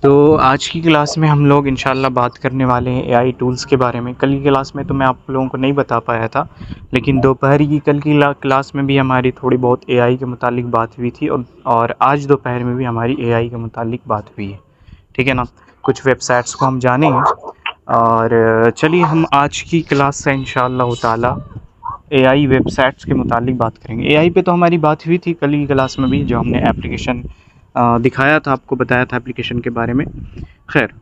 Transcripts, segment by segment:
तो आज की क्लास में हम लोग इंशाल्लाह बात करने वाले हैं एआई टूल्स के बारे में। कल की क्लास में तो मैं आप लोगों को नहीं बता पाया था, लेकिन दोपहर की कल की क्लास में भी हमारी थोड़ी बहुत एआई के मुतालिक बात हुई थी और आज दोपहर में भी हमारी एआई के मुतालिक बात हुई है। ठीक है ना। कुछ वेबसाइट्स को हम जानेंगे और चलिए हम आज की क्लास से इंशाल्लाह ताला एआई वेबसाइट्स के मुतालिक बात करेंगे। एआई पे तो हमारी बात हुई थी कल की क्लास में भी, जो हमने एप्लीकेशन दिखाया था, आपको बताया था एप्लीकेशन के बारे में। खैर,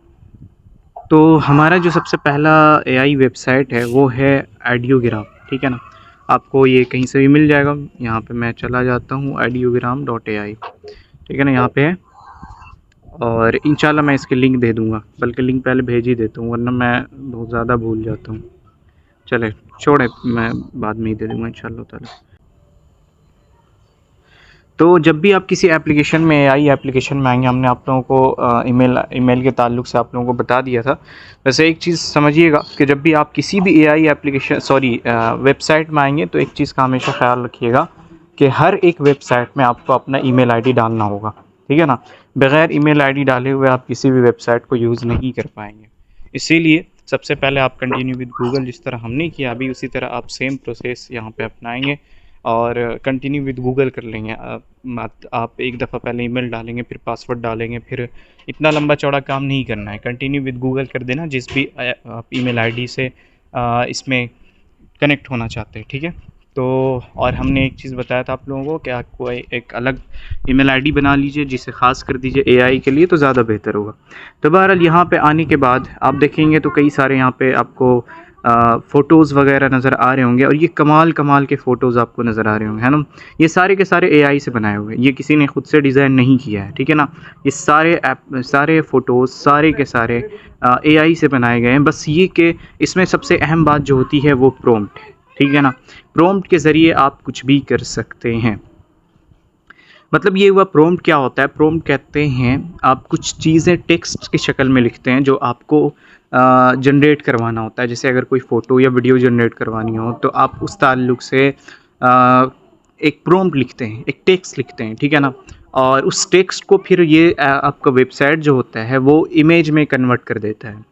तो हमारा जो सबसे पहला एआई वेबसाइट है वो है ऑडियोग्राम। ठीक है ना। आपको ये कहीं से भी मिल जाएगा। यहाँ पे मैं चला जाता हूँ audiogram.ai। ठीक है ना, यहाँ पे है और इंशाल्लाह मैं इसकी लिंक दे दूँगा, बल्कि लिंक पहले भेज ही देता हूँ वरना मैं बहुत ज़्यादा भूल जाता हूँ। चले छोड़े, मैं बाद में ही दे दूँगा इंशाल्लाह ताला। तो जब भी आप किसी एप्लीकेशन में एआई एप्लीकेशन में आएंगे, हमने आप लोगों को ईमेल के ताल्लुक से आप लोगों को बता दिया था। वैसे एक चीज़ समझिएगा कि जब भी आप किसी भी एआई एप्लीकेशन वेबसाइट में आएंगे तो एक चीज़ का हमेशा ख्याल रखिएगा कि हर एक वेबसाइट में आपको अपना ईमेल आईडी डालना होगा। ठीक है ना। बग़ैर ईमेल आईडी डाले हुए आप किसी भी वेबसाइट को यूज़ नहीं कर पाएंगे। इसीलिए सबसे पहले आप कंटिन्यू विद गूगल, जिस तरह हमने किया अभी, उसी तरह आप सेम प्रोसेस यहाँ पे अपनाएंगे और कंटिन्यू विद गूगल कर लेंगे। आप एक दफ़ा पहले ईमेल डालेंगे, फिर पासवर्ड डालेंगे, फिर इतना लंबा चौड़ा काम नहीं करना है। कंटिन्यू विद गूगल कर देना जिस भी आप ईमेल आईडी से इसमें कनेक्ट होना चाहते हैं। ठीक है। तो और हमने एक चीज़ बताया था आप लोगों को कि आपको एक अलग ईमेल आईडी बना लीजिए, जिसे ख़ास कर दीजिए एआई के लिए, तो ज़्यादा बेहतर होगा। तो बहरहाल यहाँ पे आने के बाद आप देखेंगे तो कई सारे यहाँ पे आपको फ़ोटोज़ वगैरह नज़र आ रहे होंगे और ये कमाल कमाल के फ़ोटोज़ आपको नज़र आ रहे होंगे, है ना। ये सारे के सारे एआई से बनाए हुए हैं, ये किसी ने खुद से डिज़ाइन नहीं किया है। ठीक है ना। ये सारे फ़ोटोज़ सारे के सारे एआई से बनाए गए हैं। बस ये कि इसमें सबसे अहम बात जो होती है वो प्रॉम्प्ट है। ठीक है ना। प्रॉम्प्ट के ज़रिए आप कुछ भी कर सकते हैं। मतलब ये हुआ प्रॉम्प्ट। क्या होता है प्रॉम्प्ट? कहते हैं आप कुछ चीज़ें टेक्स्ट की शक्ल में लिखते हैं जो आपको जनरेट करवाना होता है। जैसे अगर कोई फ़ोटो या वीडियो जनरेट करवानी हो तो आप उस ताल्लुक से एक प्रॉम्प्ट लिखते हैं, एक टेक्स्ट लिखते हैं। ठीक है ना। और उस टेक्स्ट को फिर ये आपका वेबसाइट जो होता है वो इमेज में कन्वर्ट कर देता है।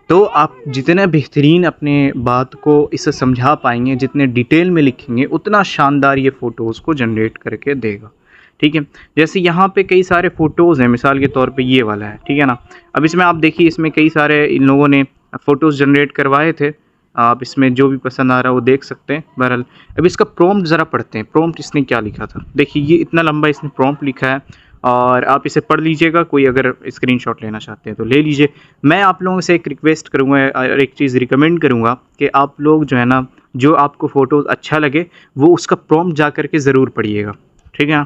तो आप जितना बेहतरीन अपने बात को इसे समझा पाएंगे, जितने डिटेल में लिखेंगे, उतना शानदार ये फ़ोटोज़ को जनरेट करके देगा। ठीक है। जैसे यहाँ पे कई सारे फ़ोटोज़ हैं, मिसाल के तौर पे ये वाला है। ठीक है ना। अब इसमें आप देखिए, इसमें कई सारे इन लोगों ने फ़ोटोज़ जनरेट करवाए थे। आप इसमें जो भी पसंद आ रहा है वो देख सकते हैं। बहरहाल अब इसका प्रॉम्प्ट ज़रा पढ़ते हैं, प्रॉम्प्ट इसने क्या लिखा था। देखिए ये इतना लंबा इसने प्रॉम्प्ट लिखा है और आप इसे पढ़ लीजिएगा। कोई अगर स्क्रीनशॉट लेना चाहते हैं तो ले लीजिए। मैं आप लोगों से एक रिक्वेस्ट करूँगा और एक चीज़ रिकमेंड करूँगा कि आप लोग जो है ना, जो आपको फ़ोटोज़ अच्छा लगे वो उसका प्रॉम्प्ट जा कर के ज़रूर पढ़िएगा। ठीक है।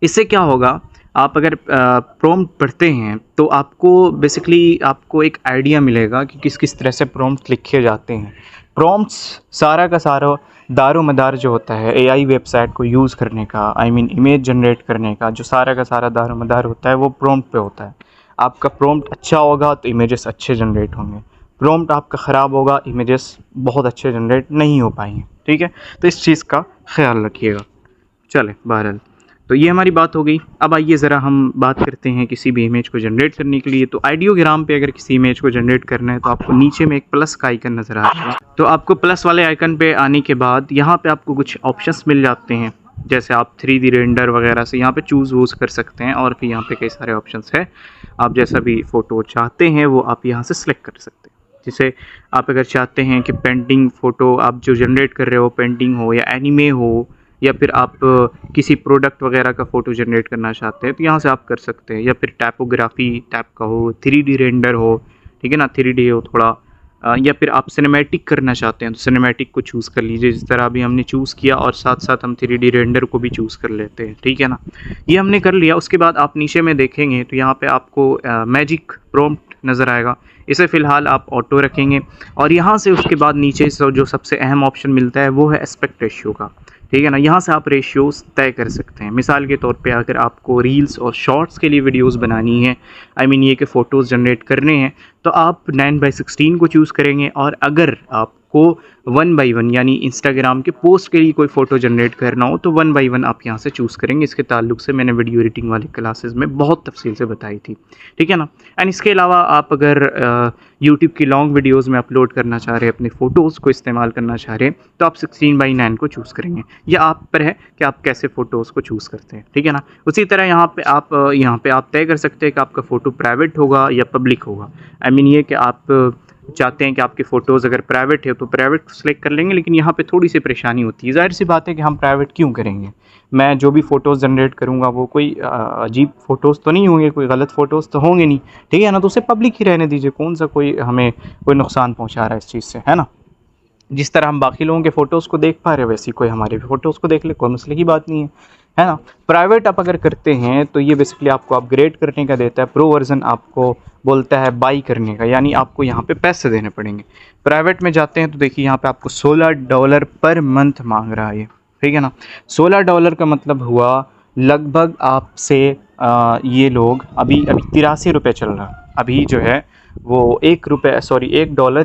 इससे क्या होगा, आप अगर प्रॉम्प्ट पढ़ते हैं तो आपको बेसिकली आपको एक आइडिया मिलेगा कि किस किस तरह से प्रॉम्प्ट लिखे जाते हैं। प्रॉम्प्ट्स सारा का सारा दारोमदार जो होता है एआई वेबसाइट को यूज़ करने का, इमेज जनरेट करने का, जो सारा का सारा दारोमदार होता है वो प्रॉम्प्ट पे होता है। आपका प्रॉम्प्ट अच्छा होगा तो इमेजेस अच्छे जनरेट होंगे। प्रॉम्प्ट आपका ख़राब होगा, इमेजेस बहुत अच्छे जनरेट नहीं हो पाएंगे। ठीक है। तो इस चीज़ का ख्याल रखिएगा। चले बहरहाल, तो ये हमारी बात हो गई। अब आइए ज़रा हम बात करते हैं किसी भी इमेज को जनरेट करने के लिए। तो ऑडियोग्राम पे अगर किसी इमेज को जनरेट करना है तो आपको नीचे में एक प्लस का आइकन नज़र आ रहा है। तो आपको प्लस वाले आइकन पे आने के बाद यहाँ पे आपको कुछ ऑप्शंस मिल जाते हैं। जैसे आप 3D रेंडर वगैरह से यहाँ पे चूज़ वूज़ कर सकते हैं और फिर यहाँ पे कई सारे ऑप्शंस है। आप जैसा भी फ़ोटो चाहते हैं वो आप यहाँ से सिलेक्ट कर सकते हैं। जैसे आप अगर चाहते हैं कि पेंटिंग फ़ोटो आप जो जनरेट कर रहे हो, पेंटिंग हो या एनिमे हो, या फिर आप किसी प्रोडक्ट वगैरह का फ़ोटो जनरेट करना चाहते हैं तो यहाँ से आप कर सकते हैं। या फिर टाइपोग्राफी टाइप का हो, 3D रेंडर हो, ठीक है ना, 3D हो थोड़ा, या फिर आप सिनेमैटिक करना चाहते हैं तो सिनेमैटिक को चूज़ कर लीजिए, जिस तरह अभी हमने चूज़ किया, और साथ साथ हम 3D रेंडर को भी चूज़ कर लेते हैं। ठीक है ना। ये हमने कर लिया। उसके बाद आप नीचे में देखेंगे तो यहाँ पे आपको मैजिक प्रॉम्प्ट नज़र आएगा। इसे फ़िलहाल आप ऑटो रखेंगे और यहाँ से उसके बाद नीचे जो सबसे अहम ऑप्शन मिलता है वो है एस्पेक्ट रेशियो का। ठीक है ना। यहाँ से आप रेशियोज़ तय कर सकते हैं। मिसाल के तौर पे अगर आपको रील्स और शॉर्ट्स के लिए वीडियोज़ बनानी है, ये कि फ़ोटोज़ जनरेट करने हैं, तो आप 9:16 को चूज़ करेंगे। और अगर आप आपको 1 बाय 1 यानी इंस्टाग्राम के पोस्ट के लिए कोई फ़ोटो जनरेट करना हो तो 1 बाय 1 आप यहाँ से चूज़ करेंगे। इसके ताल्लुक से मैंने वीडियो एडिटिंग वाली क्लासेस में बहुत तफसील से बताई थी, ठीक है ना। एंड इसके अलावा आप अगर यूट्यूब की लॉन्ग वीडियोज़ में अपलोड करना चाह रहे हैं, अपने फ़ोटोज़ को इस्तेमाल करना चाह रहे हैं, तो आप 16:9 को चूज़ करेंगे। यह आप पर है कि आप कैसे फ़ोटोज़ को चूज़ करते हैं, ठीक है ना। उसी तरह यहाँ पे आप तय कर सकते हैं कि आपका फ़ोटो प्राइवेट होगा या पब्लिक होगा। आई मीन ये कि आप चाहते हैं कि आपके फ़ोटोज़ अगर प्राइवेट है तो प्राइवेट सेलेक्ट कर लेंगे, लेकिन यहाँ पे थोड़ी सी परेशानी होती है। ज़ाहिर सी बात है कि हम प्राइवेट क्यों करेंगे। मैं जो भी फ़ोटोज़ जनरेट करूँगा वो कोई अजीब फ़ोटोज़ तो नहीं होंगे, कोई गलत फ़ोटोज़ तो होंगे नहीं, ठीक है ना। तो उसे पब्लिक ही रहने दीजिए, कौन सा कोई हमें कोई नुकसान पहुँचा रहा है इस चीज़ से, है ना। जिस तरह हम बाकी लोगों के फ़ोटोज़ को देख पा रहे हैं वैसे ही कोई हमारे भी फ़ोटोज़ को देख ले, कोई मसले की बात नहीं है ना। प्राइवेट आप अगर करते हैं तो ये बेसिकली आपको अपग्रेड करने का देता है, प्रो वर्ज़न आपको बोलता है बाई करने का, यानी आपको यहाँ पे पैसे देने पड़ेंगे। प्राइवेट में जाते हैं तो देखिए यहाँ पे आपको $16 पर मंथ मांग रहा है ये, ठीक है ना। $16 का मतलब हुआ लगभग आपसे ये लोग अभी 83 रुपये चल रहा है अभी जो है वो $1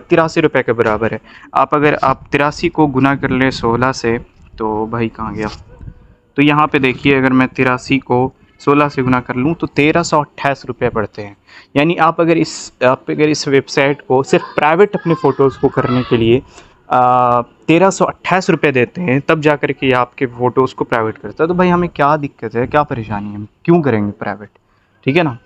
83 के बराबर है। आप अगर आप 83 को गुना कर लें 16 से, तो भाई कहाँ गया, तो यहाँ पे देखिए अगर मैं 83 को 16 से गुना कर लूँ तो 1328 रुपये पड़ते हैं। यानी आप अगर इस वेबसाइट को सिर्फ प्राइवेट अपने फ़ोटोज़ को करने के लिए 1328 रुपये देते हैं, तब जा कर के आपके फ़ोटोज़ को प्राइवेट करता है। तो भाई हमें क्या दिक्कत है, क्या परेशानी है, हम क्यों करेंगे प्राइवेट, ठीक है ना।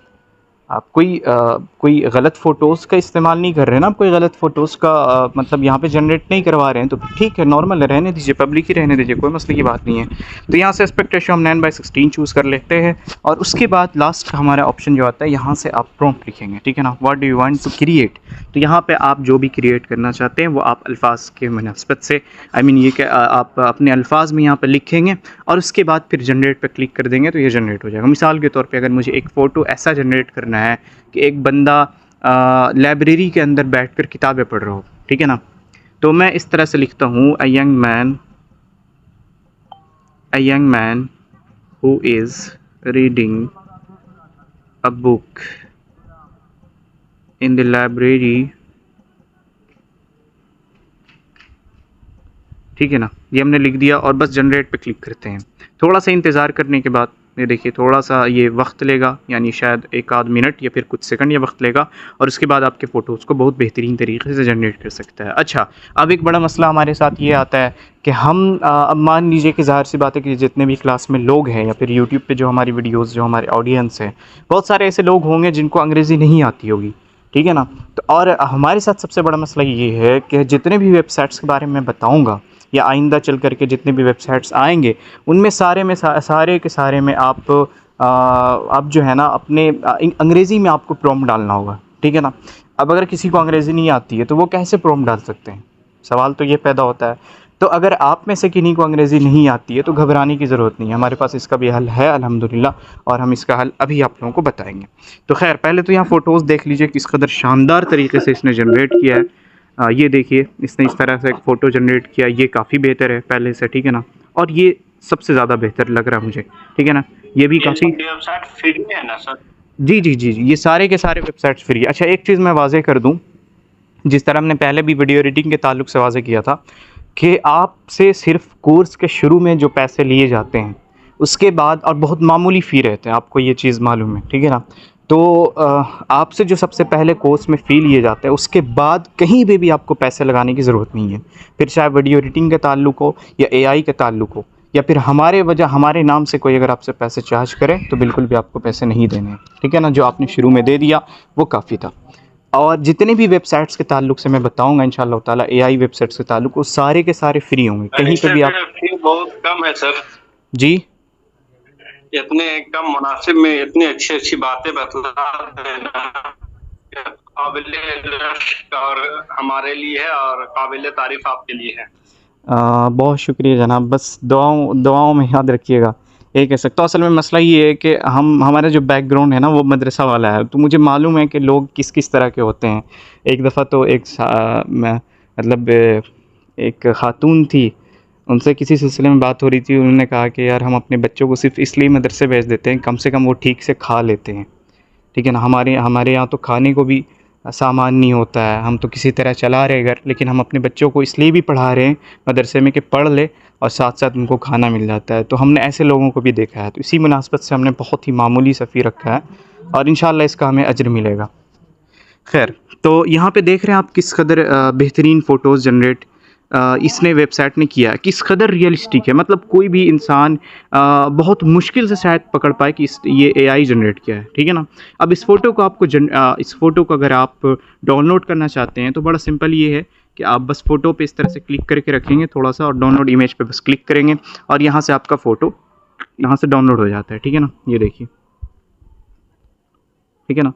आप कोई गलत फ़ोटोज़ का इस्तेमाल नहीं कर रहे हैं ना, आप कोई गलत फ़ोटोज़ का मतलब यहाँ पे जनरेट नहीं करवा रहे हैं, तो ठीक है, नॉर्मल है, रहने दीजिए, पब्लिक ही रहने दीजिए, कोई मसले की बात नहीं है। तो यहाँ से एस्पेक्ट रेशियो हम 9:16 चूज़ कर लेते हैं और उसके बाद लास्ट का हमारा ऑप्शन जो आता है, यहाँ से आप प्रॉम्प्ट लिखेंगे, ठीक है ना। What do you want to create, तो यहाँ पे आप जो भी क्रिएट करना चाहते हैं वो आप अल्फाज के मुनासबत से आई मीन ये कि आप अपने अल्फाज में यहाँ पर लिखेंगे और उसके बाद फिर जनरेट पे क्लिक कर देंगे तो ये जनरेट हो जाएगा। मिसाल के तौर पे अगर मुझे एक फ़ोटो ऐसा जनरेट करना है कि एक बंदा लाइब्रेरी के अंदर बैठकर किताबें पढ़ रहा हो, ठीक है ना, तो मैं इस तरह से लिखता हूँ a young man who is reading a book in the library, ठीक है ना। ये हमने लिख दिया और बस जनरेट पे क्लिक करते हैं। थोड़ा सा इंतज़ार करने के बाद ये देखिए थोड़ा सा ये वक्त लेगा, यानी शायद एक आध मिनट या फिर कुछ सेकंड या वक्त लेगा और उसके बाद आपके फ़ोटोज़ को बहुत बेहतरीन तरीके से जनरेट कर सकता है। अच्छा, अब एक बड़ा मसला हमारे साथ ये आता है कि हम अब मान लीजिए कि ज़ाहिर सी बात है कि जितने भी क्लास में लोग हैं या फिर यूट्यूब पे जो हमारी वीडियोज़ जो हमारे ऑडियंस है, बहुत सारे ऐसे लोग होंगे जिनको अंग्रेज़ी नहीं आती होगी, ठीक है ना। तो और हमारे साथ सबसे बड़ा मसला ये है कि जितने भी वेबसाइट्स के बारे में बताऊँगा या आइंदा चल कर के जितने भी वेबसाइट्स आएंगे उनमें सारे के सारे में आप जो है ना अपने अंग्रेज़ी में आपको प्रॉम्प्ट डालना होगा, ठीक है ना। अब अगर किसी को अंग्रेज़ी नहीं आती है तो वो कैसे प्रॉम्प्ट डाल सकते हैं, सवाल तो ये पैदा होता है। तो अगर आप में से किन्हीं को अंग्रेज़ी नहीं आती है तो घबराने की ज़रूरत नहीं है, हमारे पास इसका भी हल है अल्हम्दुलिल्लाह, और हम इसका हल अभी आप लोगों को बताएंगे। तो खैर पहले तो यहाँ फ़ोटोज़ देख लीजिए किस कदर शानदार तरीके से इसने जनरेट किया है। ये देखिए इसने इस तरह से एक फ़ोटो जनरेट किया, ये काफ़ी बेहतर है पहले से, ठीक है ना। और ये सबसे ज़्यादा बेहतर लग रहा है मुझे, ठीक है ना। ये भी काफ़ी वेबसाइट फ्री है ना सर? जी, जी, जी, जी, ये सारे के सारे वेबसाइट्स फ्री है। अच्छा, एक चीज़ मैं वाज़ेह कर दूँ, जिस तरह हमने पहले भी वीडियो एडिटिंग के ताल्लुक से वाज़ेह किया था कि आपसे सिर्फ कोर्स के शुरू में जो पैसे लिए जाते हैं उसके बाद और बहुत मामूली फ़ी रहते हैं, आपको ये चीज़ मालूम है, ठीक है ना। तो आपसे जो सबसे पहले कोर्स में फ़ी लिए जाते हैं उसके बाद कहीं पे भी आपको पैसे लगाने की ज़रूरत नहीं है, फिर चाहे वीडियो एडिटिंग के ताल्लुक हो या एआई के ताल्लुक हो या फिर हमारे नाम से कोई अगर आपसे पैसे चार्ज करे तो बिल्कुल भी आपको पैसे नहीं देने हैं, ठीक है ना। जो आपने शुरू में दे दिया वो काफ़ी था। और जितने भी वेबसाइट्स के ताल्लुक से मैं बताऊंगा इंशाअल्लाह ताला, एआई वेबसाइट्स के ताल्लुक वो सारे के सारे फ्री होंगे, कहीं पे भी आप फी बहुत कम है सर जी इतने कम मुनासिब में इतनी अच्छी अच्छी बातें बतला देना काबिले रश्क और हमारे लिए है और काबिले तारीफ आपके लिए है। बहुत शुक्रिया जनाब, बस दुआओं में याद रखिएगा, यही कह सकता हूँ। असल में मसला ये है कि हमारा जो बैकग्राउंड है ना वो मदरसा वाला है, तो मुझे मालूम है कि लोग किस किस तरह के होते हैं। एक दफ़ा तो एक ख़ातून थी, उनसे किसी सिलसिले में बात हो रही थी, उन्होंने कहा कि यार हम अपने बच्चों को सिर्फ इसलिए मदरसे भेज देते हैं कम से कम वो ठीक से खा लेते हैं, ठीक है ना। हमारे यहाँ तो खाने को भी सामान नहीं होता है, हम तो किसी तरह चला रहे घर, लेकिन हम अपने बच्चों को इसलिए भी पढ़ा रहे हैं मदरसे में कि पढ़ ले और साथ साथ उनको खाना मिल जाता है। तो हमने ऐसे लोगों को भी देखा है, तो इसी मुनासबत से हमने बहुत ही मामूली सा फ़ी रखा है और इंशाअल्लाह इसका हमें अजर मिलेगा। खैर, तो यहाँ पे देख रहे हैं आप किस कदर बेहतरीन फ़ोटोज़ जनरेट इसने वेबसाइट ने किया है, किस कदर रियलिस्टिक है। मतलब कोई भी इंसान बहुत मुश्किल से शायद पकड़ पाए कि ये एआई जनरेट किया है, ठीक है ना। अब इस फ़ोटो को इस फ़ोटो को अगर आप डाउनलोड करना चाहते हैं तो बड़ा सिंपल ये है कि आप बस फ़ोटो पे इस तरह से क्लिक करके रखेंगे थोड़ा सा, और डाउनलोड इमेज पे बस क्लिक करेंगे और यहाँ से आपका फ़ोटो यहाँ से डाउनलोड हो जाता है, ठीक है ना। ये देखिए, ठीक है ना।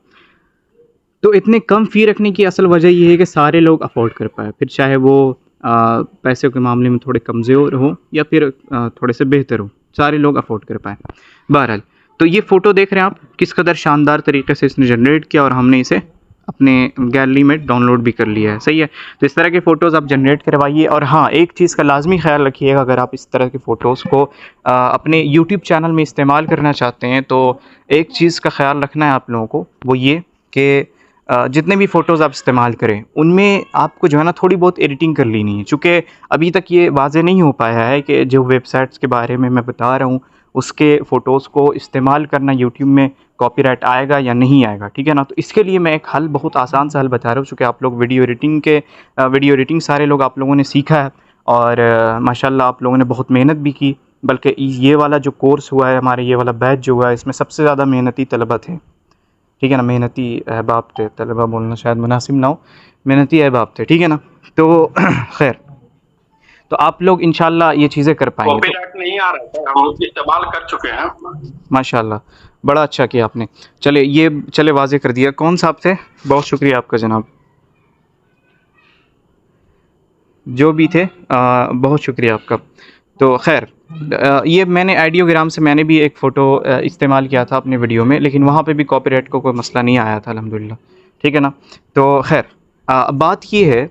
तो इतने कम फ़ी रखने की असल वजह ये है कि सारे लोग अफोर्ड कर पाए, फिर चाहे वो पैसे के मामले में थोड़े कमज़ोर हो या फिर थोड़े से बेहतर हो, सारे लोग अफोर्ड कर पाए। बहरहाल, तो ये फ़ोटो देख रहे हैं आप किस कदर शानदार तरीके से इसने जनरेट किया और हमने इसे अपने गैलरी में डाउनलोड भी कर लिया है, सही है। तो इस तरह के फ़ोटोज़ आप जनरेट करवाइए। और हाँ, एक चीज़ का लाजमी ख्याल रखिएगा, अगर आप इस तरह के फ़ोटोज़ को अपने यूट्यूब चैनल में इस्तेमाल करना चाहते हैं तो एक चीज़ का ख्याल रखना है आप लोगों को, वो ये कि जितने भी फ़ोटोज़ आप इस्तेमाल करें उनमें आपको जो है ना थोड़ी बहुत एडिटिंग कर लेनी है। चूँकि अभी तक ये वाज़ेह नहीं हो पाया है कि जो वेबसाइट्स के बारे में मैं बता रहा हूँ उसके फ़ोटोज़ को इस्तेमाल करना यूट्यूब में कॉपीराइट आएगा या नहीं आएगा, ठीक है ना। तो इसके लिए मैं एक हल, बहुत आसान सा हल बता रहा हूँ। चूँकि आप लोग वीडियो एडिटिंग सारे लोग आप लोगों ने सीखा है और माशाल्लाह आप लोगों ने बहुत मेहनत भी की, बल्कि ये वाला जो कोर्स हुआ है हमारे, ये वाला बैच जो हुआ है, इसमें सबसे ज़्यादा मेहनती तलबा थे, ठीक है ना। मेहनती अहबाब थे, तलबा बोलना शायद मुनासिब ना हो, मेहनती अहबाब थे, ठीक है ना। तो खैर, तो आप लोग इंशाल्लाह ये चीज़ें कर पाएंगे। कॉपीराइट नहीं आ रहा है, हम इस्तेमाल कर चुके हैं। माशाल्लाह, बड़ा अच्छा किया आपने। चले वाजे कर दिया। कौन साहब थे? बहुत शुक्रिया आपका जनाब, जो भी थे बहुत शुक्रिया आपका। तो खैर, ये मैंने आइडियोग्राम से मैंने भी एक फ़ोटो इस्तेमाल किया था अपने वीडियो में, लेकिन वहाँ पे भी कॉपीराइट को कोई मसला नहीं आया था अल्हम्दुलिल्लाह, ठीक है ना। तो खैर, बात ये है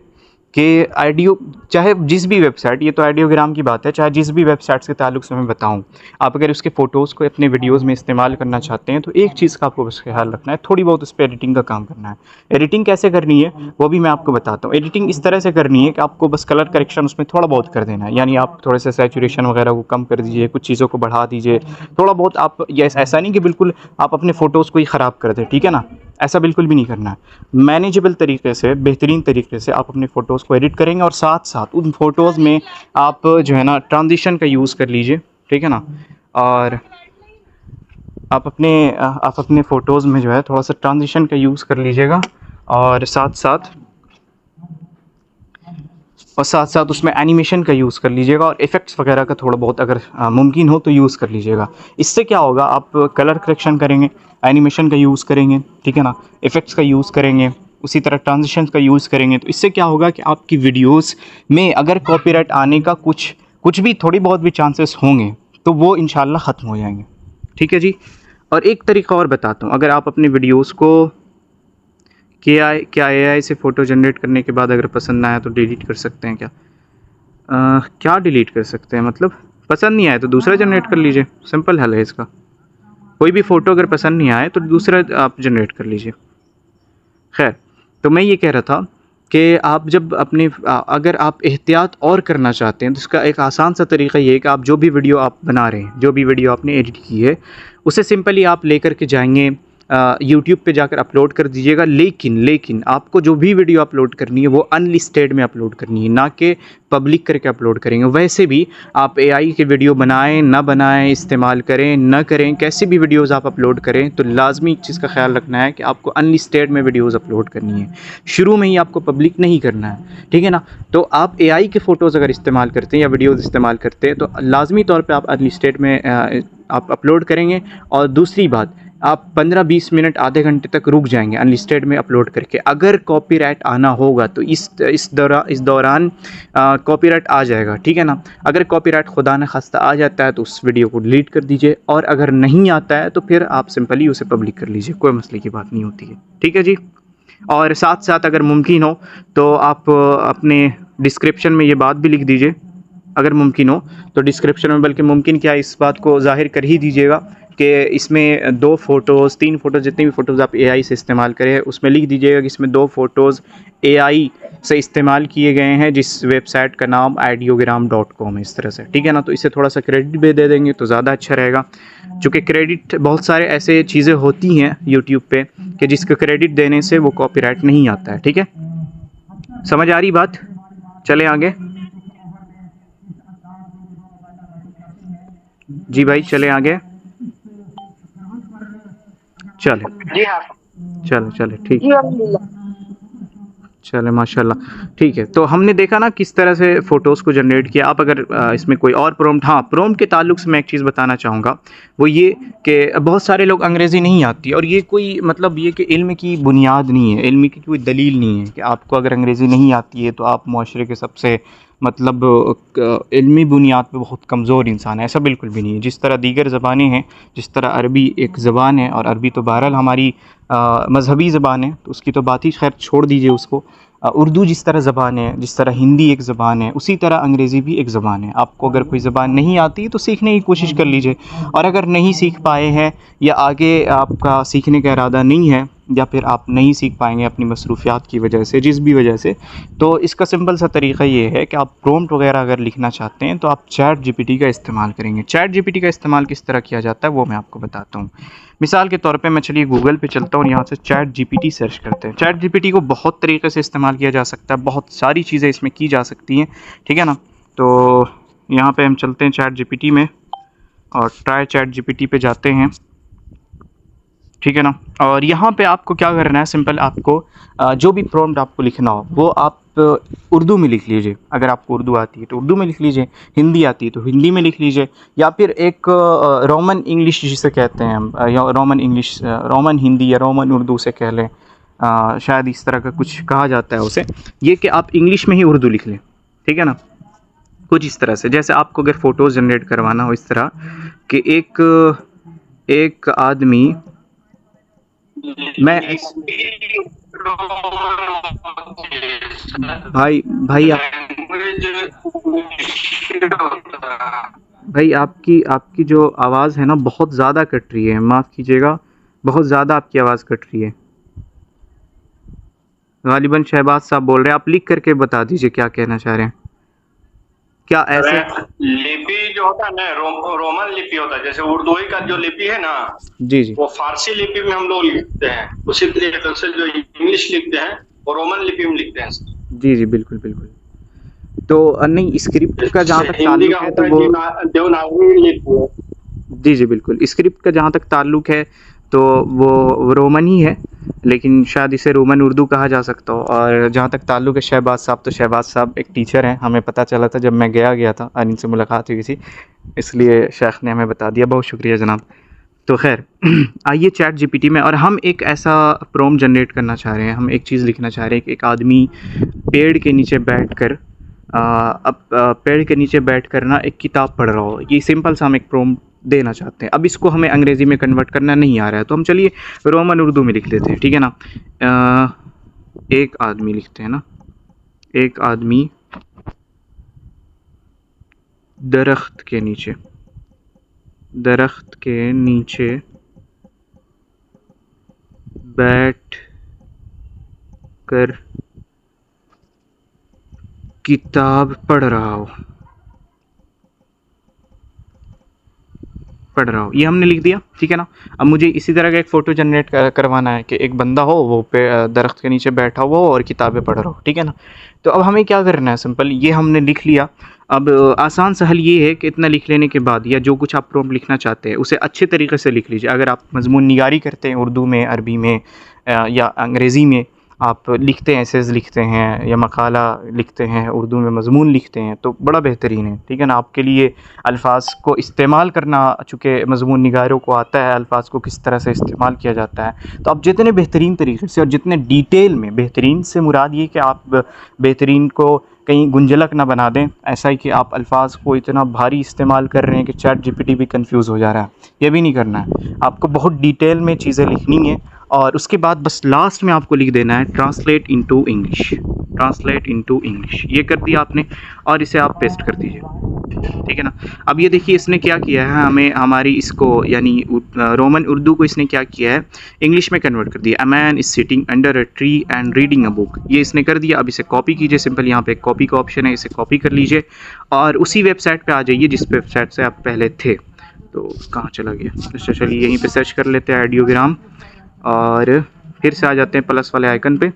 कि आइडियो, चाहे जिस भी वेबसाइट, ये तो आइडियोग्राम की बात है, चाहे जिस भी वेबसाइट्स के ताल्लुक से मैं बताऊं, आप अगर उसके फ़ोटोज़ को अपने वीडियोज़ में इस्तेमाल करना चाहते हैं तो एक चीज़ का आपको बस ख्याल रखना है, थोड़ी बहुत उस पर एडिटिंग का काम करना है। एडिटिंग कैसे करनी है वो भी मैं आपको बताता हूँ। एडिटिंग इस तरह से करनी है कि आपको बस कलर करेक्शन उसमें थोड़ा बहुत कर देना है, यानी आप थोड़े से सैचुरेशन वगैरह को कम कर दीजिए, कुछ चीज़ों को बढ़ा दीजिए थोड़ा बहुत। आप ये ऐसा नहीं कि बिल्कुल आप अपने फ़ोटोज़ को ही ख़राब कर दें, ठीक है ना, ऐसा बिल्कुल भी नहीं करना है। मैनेजेबल तरीके से, बेहतरीन तरीके से आप अपने फ़ोटोज़ को एडिट करेंगे और साथ साथ उन फ़ोटोज़ में आप जो है ना ट्रांजिशन का यूज़ कर लीजिए, ठीक है ना। और आप अपने फ़ोटोज़ में जो है थोड़ा सा ट्रांजिशन का यूज़ कर लीजिएगा और साथ साथ उसमें एनिमेशन का यूज़ कर लीजिएगा और इफ़ेक्ट्स वगैरह का थोड़ा बहुत अगर मुमकिन हो तो यूज़ कर लीजिएगा। इससे क्या होगा, आप कलर करेक्शन करेंगे, एनिमेशन का यूज़ करेंगे, ठीक है ना, इफ़ेक्ट्स का यूज़ करेंगे, उसी तरह ट्रांजिशन का यूज़ करेंगे, तो इससे क्या होगा कि आपकी वीडियोस में अगर कॉपीराइट आने का कुछ भी थोड़ी बहुत भी चांसेस होंगे तो वो इंशाल्लाह ख़त्म हो जाएंगे, ठीक है जी। और एक तरीका और बताता हूँ, अगर आप अपने वीडियोज़ को क्या एआई से फ़ोटो जनरेट करने के बाद अगर पसंद ना आया तो डिलीट कर सकते हैं क्या? क्या डिलीट कर सकते हैं मतलब? पसंद नहीं आया तो दूसरा जनरेट कर लीजिए, सिंपल हल है इसका। कोई भी फ़ोटो अगर पसंद नहीं आए तो दूसरा आप जनरेट कर लीजिए। खैर, तो मैं ये कह रहा था कि आप जब अगर आप एहतियात और करना चाहते हैं तो इसका एक आसान सा तरीका ये है कि आप जो भी वीडियो आप बना रहे हैं, जो भी वीडियो आपने एडिट की है, उसे सिंपली आप लेकर के जाएंगे यूट्यूब पे जाकर अपलोड कर दीजिएगा। लेकिन आपको जो भी वीडियो अपलोड करनी है वो अनलिस्टेड में अपलोड करनी है, ना कि पब्लिक करके अपलोड करेंगे। वैसे भी आप एआई के वीडियो बनाएं ना बनाएं, इस्तेमाल करें ना करें, कैसी भी वीडियोज़ आप अपलोड करें तो लाजमी एक चीज़ का ख्याल रखना है कि आपको अनलिस्टेड में वीडियोज़ अपलोड करनी है, शुरू में ही आपको पब्लिक नहीं करना है, ठीक है ना। तो आप एआई के फ़ोटोज़ अगर इस्तेमाल करते हैं या वीडियोज़ इस्तेमाल करते हैं तो लाजमी तौर पर आप अनलिस्टेड में आप अपलोड करेंगे। और दूसरी बात, आप 15-20 मिनट आधे घंटे तक रुक जाएंगे अनलिस्टेड में अपलोड करके। अगर कॉपीराइट आना होगा तो इस दौरान कॉपीराइट आ जाएगा, ठीक है ना। अगर कॉपीराइट खुदा न खास्ता आ जाता है तो उस वीडियो को डिलीट कर दीजिए, और अगर नहीं आता है तो फिर आप सिंपली उसे पब्लिक कर लीजिए, कोई मसले की बात नहीं होती है, ठीक है जी। और साथ साथ अगर मुमकिन हो तो आप अपने डिस्क्रिप्शन में ये बात भी लिख दीजिए, अगर मुमकिन हो तो डिस्क्रिप्शन में, बल्कि मुमकिन क्या इस बात को ज़ाहिर कर ही दीजिएगा कि इसमें 2 फ़ोटोज़ 3 फ़ोटोज़ जितनी भी फ़ोटोज़ आप एआई से इस्तेमाल करें उसमें लिख दीजिएगा कि इसमें 2 फ़ोटोज़ एआई से इस्तेमाल किए गए हैं जिस वेबसाइट का नाम ideogram.com है, इस तरह से, ठीक है ना। तो इसे थोड़ा सा क्रेडिट भी दे देंगे तो ज़्यादा अच्छा रहेगा, चूँकि क्रेडिट बहुत सारे ऐसे चीज़ें होती हैं यूट्यूब पे कि जिसका क्रेडिट देने से वो कॉपीराइट नहीं आता है, ठीक है। समझ आ रही बात? चले आगे। जी भाई चले आगे। चले जी हाँ चले ठीक जी अल्हम्दुलिल्लाह। चले माशाल्लाह, ठीक है। तो हमने देखा ना किस तरह से फ़ोटोज़ को जनरेट किया। आप अगर इसमें कोई और प्रॉम्प्ट के ताल्लुक से मैं एक चीज़ बताना चाहूँगा, वो ये कि बहुत सारे लोग अंग्रेज़ी नहीं आती और ये कोई मतलब ये कि इल्म की बुनियाद नहीं है, इल्म की कोई दलील नहीं है कि आपको अगर अंग्रेज़ी नहीं आती है तो आप मुआशरे के सबसे मतलब इल्मी बुनियाद पे बहुत कमज़ोर इंसान है, ऐसा बिल्कुल भी नहीं है। जिस तरह दीगर ज़बानें हैं, जिस तरह अरबी एक ज़बान है और अरबी तो बहरहाल हमारी मज़हबी ज़बान है, तो उसकी तो बात ही खैर छोड़ दीजिए उसको। उर्दू जिस तरह ज़बान है, जिस तरह हिंदी एक ज़बान है, उसी तरह अंग्रेज़ी भी एक ज़बान है। आपको अगर कोई ज़बान नहीं आती तो सीखने की कोशिश कर लीजिए, और अगर नहीं सीख पाए हैं या आगे आपका सीखने का इरादा नहीं है या फिर आप नहीं सीख पाएंगे अपनी मसरूफ़ियात की वजह से, जिस भी वजह से, तो इसका सिंपल सा तरीका ये है कि आप प्रॉम्प्ट वगैरह अगर लिखना चाहते हैं तो आप चैट जीपीटी का इस्तेमाल करेंगे। चैट जीपीटी का इस्तेमाल किस तरह किया जाता है वो मैं आपको बताता हूँ। मिसाल के तौर पे मैं चलिए गूगल पे चलता हूँ और यहाँ से चैट जीपीटी सर्च करते हैं। चैट जीपीटी को बहुत तरीके से इस्तेमाल किया जा सकता है, बहुत सारी चीज़ें इसमें की जा सकती हैं, ठीक है ना। तो यहाँ पे हम चलते हैं चैट जीपीटी में और ट्राई चैट जीपीटी पे जाते हैं, ठीक है ना। और यहाँ पे आपको क्या करना है, सिंपल आपको जो भी प्रॉम्प्ट आपको लिखना हो वो आप उर्दू में लिख लीजिए। अगर आपको उर्दू आती है तो उर्दू में लिख लीजिए, हिंदी आती है तो हिंदी में लिख लीजिए, या फिर एक रोमन इंग्लिश जिसे कहते हैं हम, या रोमन इंग्लिश, रोमन हिंदी या रोमन उर्दू से कह लें, शायद इस तरह का कुछ कहा जाता है उसे, ये कि आप इंग्लिश में ही उर्दू लिख लें, ठीक है ना। कुछ इस तरह से, जैसे आपको अगर फ़ोटोज़ जनरेट करवाना हो इस तरह कि एक आदमी, मैं भाई आपकी जो आवाज़ है ना बहुत ज़्यादा कट रही है, माफ़ कीजिएगा, बहुत ज़्यादा आपकी आवाज़ कट रही है। गालिबन शहबाज साहब बोल रहे हैं, आप लिख करके बता दीजिए क्या कहना चाह रहे हैं। क्या ऐसे लिपि जो होता है ना, रोमन लिपि होता है, जैसे उर्दू का जो लिपि है ना, जी जी, वो फारसी लिपि में हम लोग लिखते हैं, उसी तरीके से जो इंग्लिश लिखते हैं वो रोमन लिपि में लिखते हैं। जी जी बिल्कुल बिल्कुल। तो नहीं, स्क्रिप्ट का जहाँ तक ताल्लुक है तो वो देवनागरी लिपि है। जी जी बिल्कुल, स्क्रिप्ट का जहाँ तक ताल्लुक है तो वो रोमन ही है, लेकिन शायद इसे रोमन उर्दू कहा जा सकता हो। और जहाँ तक ताल्लुक है शहबाज साहब, तो शहबाज साहब एक टीचर हैं, हमें पता चला था जब मैं गया था और इनसे मुलाकात हुई थी, इसलिए शेख ने हमें बता दिया, बहुत शुक्रिया जनाब। तो खैर आइए चैट जीपीटी में, और हम एक ऐसा प्रॉम्प्ट जनरेट करना चाह रहे हैं, हम एक चीज़ लिखना चाह रहे हैं कि एक आदमी पेड़ के नीचे बैठकर पेड़ के नीचे बैठकर ना एक किताब पढ़ रहा हो। ये सिंपल सा हम एक प्रॉम्प्ट देना चाहते हैं। अब इसको हमें अंग्रेज़ी में कन्वर्ट करना नहीं आ रहा है, तो हम चलिए रोमन उर्दू में लिख लेते हैं, ठीक है ना। एक आदमी लिखते हैं ना, एक आदमी दरख्त के नीचे बैठ कर किताब पढ़ रहा हो, ये हमने लिख दिया, ठीक है ना। अब मुझे इसी तरह का एक फ़ोटो जनरेट करवाना है कि एक बंदा हो, वो दरख्त के नीचे बैठा हुआ हो और किताबें पढ़ रहा हो, ठीक है ना। तो अब हमें क्या करना है, सिंपल ये हमने लिख लिया। अब आसान सहल ये है कि इतना लिख लेने के बाद, या जो कुछ आप प्रॉम्प्ट लिखना चाहते हैं उसे अच्छे तरीके से लिख लीजिए। अगर आप मज़मून निगारी करते हैं उर्दू में, अरबी में या अंग्रेज़ी में आप लिखते हैं, एसेज़ लिखते हैं या मकाला लिखते हैं, उर्दू में मज़मून लिखते हैं, तो बड़ा बेहतरीन है, ठीक है ना। आपके लिए अल्फाज को इस्तेमाल करना, चूँकि मज़मून निगारों को आता है अल्फाज को किस तरह से इस्तेमाल किया जाता है, तो आप जितने बेहतरीन तरीके से और जितने डिटेल में, बेहतरीन से मुराद ये कि आप बेहतरीन को कहीं गुंजलक ना बना दें, ऐसा ही कि आप अल्फाज को इतना भारी इस्तेमाल कर रहे हैं कि चैट जीपीटी भी कंफ्यूज हो जा रहा है, ये भी नहीं करना है। आपको बहुत डिटेल में चीज़ें लिखनी है और उसके बाद बस लास्ट में आपको लिख देना है ट्रांसलेट इनटू इंग्लिश, ये कर दिया आपने और इसे आप पेस्ट कर दीजिए। ठीक है ना। अब ये देखिए इसने क्या किया है, हमें हमारी इसको यानी रोमन उर्दू को इसने क्या किया है, इंग्लिश में कन्वर्ट कर दिया। A man is sitting under a tree and reading a book, ये इसने कर दिया। अब इसे कॉपी कीजिए, सिंपल यहाँ पे कॉपी का ऑप्शन है, इसे कॉपी कर लीजिए और उसी वेबसाइट पे आ जाइए जिस वेबसाइट से आप पहले थे। तो कहाँ चला गया, अच्छा चलिए यहीं पे सर्च कर लेते हैं ऑडियोग्राम और फिर से आ जाते हैं प्लस वाले आइकन पे।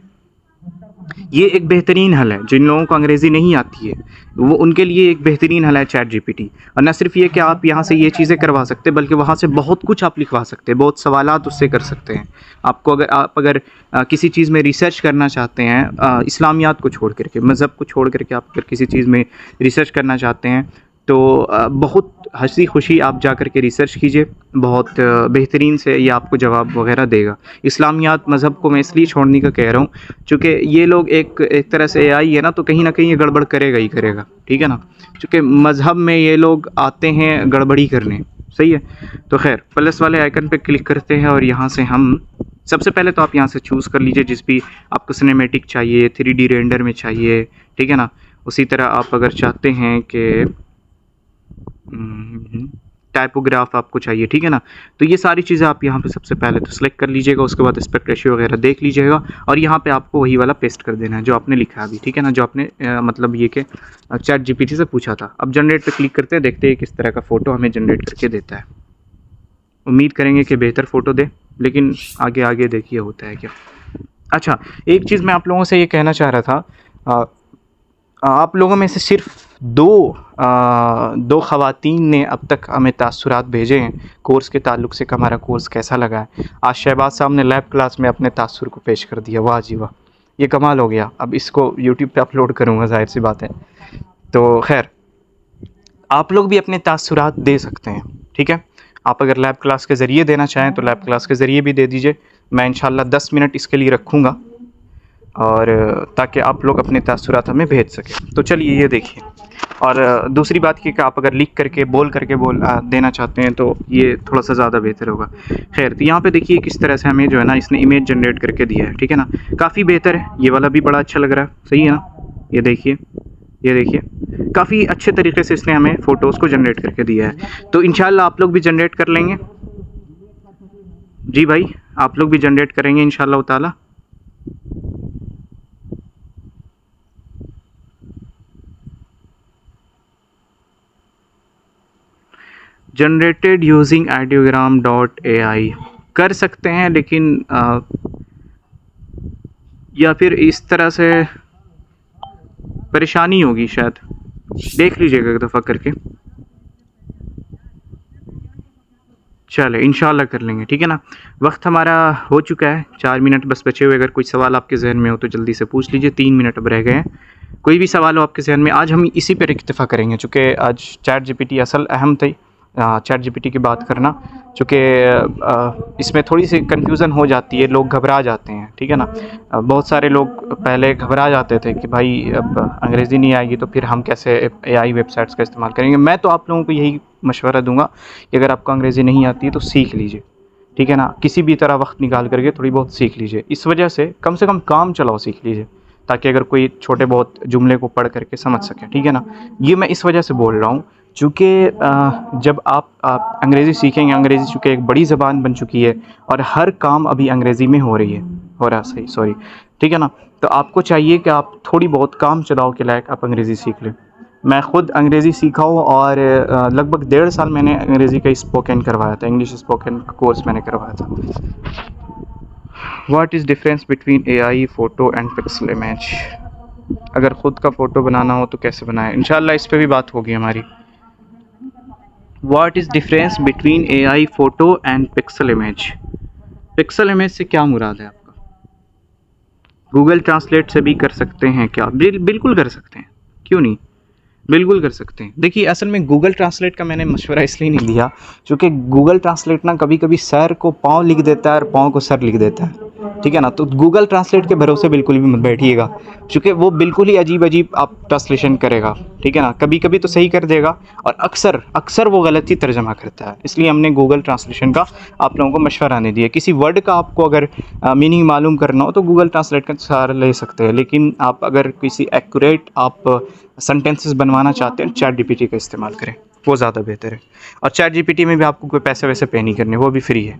ये एक बेहतरीन हल है, जिन लोगों को अंग्रेज़ी नहीं आती है वो उनके लिए एक बेहतरीन हल है चैट जीपीटी। और न सिर्फ ये कि आप यहाँ से ये चीज़ें करवा सकते हैं बल्कि वहाँ से बहुत कुछ आप लिखवा सकते हैं, बहुत सवालात उससे कर सकते हैं। आपको अगर किसी चीज़ में रिसर्च करना चाहते हैं, इस्लामियात को छोड़ करके, मज़हब को छोड़ करके आप अगर किसी चीज़ में रिसर्च करना चाहते हैं तो बहुत हंसी खुशी आप जा कर के रिसर्च कीजिए, बहुत बेहतरीन से ये आपको जवाब वगैरह देगा। इस्लामियात मज़हब को मैं इसलिए छोड़ने का कह रहा हूँ चूँकि ये लोग एक तरह से एआई है ना, तो कहीं ना कहीं ये गड़बड़ करेगा ही करेगा, ठीक है ना। चूँकि मज़हब में ये लोग आते हैं गड़बड़ी करने, सही है। तो खैर प्लस वाले आइकन पे क्लिक करते हैं और यहाँ से हम सबसे पहले तो आप यहाँ से चूज़ कर लीजिए जिस भी आपको सिनेमेटिक चाहिए, 3D रेंडर में चाहिए, ठीक है ना। उसी तरह आप अगर चाहते हैं कि टाइपोग्राफ आपको चाहिए, ठीक है ना, तो ये सारी चीज़ें आप यहाँ पे सबसे पहले तो सिलेक्ट कर लीजिएगा। उसके बाद एस्पेक्ट रेशियो वगैरह देख लीजिएगा और यहाँ पे आपको वही वाला पेस्ट कर देना है जो आपने लिखा है अभी, ठीक है ना, जो आपने मतलब ये कि चैट जीपीटी से पूछा था। अब जनरेट पे क्लिक करते हैं, देखते हैं किस तरह का फ़ोटो हमें जनरेट करके देता है। उम्मीद करेंगे कि बेहतर फ़ोटो दे, लेकिन आगे आगे देखिए होता है क्या। अच्छा, एक चीज़ मैं आप लोगों से ये कहना चाह रहा था, आप लोगों में से सिर्फ दो ख़वातीन ने अब तक हमें तासुरात भेजे हैं कोर्स के ताल्लुक़ से कि हमारा कोर्स कैसा लगा है। आज शहबाज साहब ने लैब क्लास में अपने तासुर को पेश कर दिया, वाह जी वाह, ये कमाल हो गया। अब इसको यूट्यूब पे अपलोड करूँगा, ज़ाहिर सी बात है। तो खैर आप लोग भी अपने तासुरात दे सकते हैं, ठीक है। आप अगर लैब क्लास के ज़रिए देना चाहें तो लैब क्लास के ज़रिए भी दे दीजिए। मैं इंशाल्लाह 10 मिनट इसके लिए रखूँगा और ताकि आप लोग अपने तासुरात हमें भेज सकें। तो चलिए ये देखिए। और दूसरी बात कि आप अगर लिख करके बोल देना चाहते हैं तो ये थोड़ा सा ज़्यादा बेहतर होगा। खैर तो यहाँ पे देखिए किस तरह से हमें जो है ना इसने इमेज जनरेट करके दिया है, ठीक है ना, काफ़ी बेहतर है। ये वाला भी बड़ा अच्छा लग रहा है, सही है ना। ये देखिए काफ़ी अच्छे तरीके से इसने हमें फ़ोटोज़ को जनरेट करके दिया है। तो इंशाल्लाह आप लोग भी जनरेट कर लेंगे जी भाई, आप लोग भी जनरेट करेंगे इंशाल्लाह ताला। जनरेटेड यूजिंग ideogram.ai कर सकते हैं, लेकिन या फिर इस तरह से परेशानी होगी शायद, देख लीजिएगा एक दफ़ा करके। चले इंशाल्लाह कर लेंगे, ठीक है ना। वक्त हमारा हो चुका है, 4 मिनट बस बचे हुए। अगर कोई सवाल आपके जहन में हो तो जल्दी से पूछ लीजिए, 3 मिनट अब रह गए हैं। कोई भी सवाल हो आपके जहन में, आज हम इसी पर इक्तफ़ा करेंगे चूँकि आज चैट जीपीटी असल अहम थी, चैट जीपीटी की बात करना, चूँकि इसमें थोड़ी सी कन्फ्यूज़न हो जाती है, लोग घबरा जाते हैं, ठीक है ना। बहुत सारे लोग पहले घबरा जाते थे कि भाई अब अंग्रेज़ी नहीं आएगी तो फिर हम कैसे एआई वेबसाइट्स का इस्तेमाल करेंगे। मैं तो आप लोगों को यही मशवरा दूंगा कि अगर आपको अंग्रेज़ी नहीं आती है तो सीख लीजिए, ठीक है ना, किसी भी तरह वक्त निकाल करके थोड़ी बहुत सीख लीजिए। इस वजह से कम काम चलाओ सीख लीजिए, ताकि अगर कोई छोटे बहुत जुमले को पढ़ करके समझ सकें, ठीक है ना। ये मैं इस वजह से बोल रहा हूँ चूँकि जब आप अंग्रेज़ी सीखेंगे, अंग्रेज़ी चूँकि एक बड़ी ज़बान बन चुकी है और हर काम अभी अंग्रेज़ी में हो रहा सही सॉरी, ठीक है ना। तो आपको चाहिए कि आप थोड़ी बहुत काम चलाओ के लायक आप अंग्रेज़ी सीख लें। मैं ख़ुद अंग्रेज़ी सीखा हूँ और लगभग 1.5 साल मैंने अंग्रेज़ी का स्पोकन करवाया था, इंग्लिश स्पोकन कोर्स मैंने करवाया था। What is difference between AI photo and pixel image. अगर ख़ुद का फ़ोटो बनाना हो तो कैसे बनाएं, इंशाल्लाह इस पे भी बात होगी हमारी। What is difference between AI photo and pixel image. Pixel image से क्या मुराद है आपका? गूगल ट्रांसलेट से भी कर सकते हैं क्या? बिल्कुल कर सकते हैं, क्यों नहीं, बिल्कुल कर सकते हैं। देखिए असल में गूगल ट्रांसलेट का मैंने मशवरा इसलिए नहीं लिया क्योंकि गूगल ट्रांसलेट ना कभी कभी सर को पाँव लिख देता है और पाँव को सर लिख देता है। ठीक है ना। तो गूगल ट्रांसलेट के भरोसे बिल्कुल भी मत बैठिएगा, क्योंकि वो बिल्कुल ही अजीब अजीब आप ट्रांसलेशन करेगा, ठीक है ना। कभी कभी तो सही कर देगा और अक्सर अक्सर वो गलत ही तर्जमा करता है। इसलिए हमने गूगल ट्रांसलेशन का आप लोगों को मशवरा नहीं दिया। किसी वर्ड का आपको अगर मीनिंग मालूम करना हो तो गूगल ट्रांसलेट का सहारा ले सकते हैं, लेकिन आप अगर किसी एक्यूरेट आप सेंटेंसेस बनवाना चाहते हैं, चैट जीपीटी का इस्तेमाल करें, वो ज़्यादा बेहतर है। और चैट जीपीटी में भी आपको कोई पैसे वैसे पे नहीं करने, वो भी फ्री है।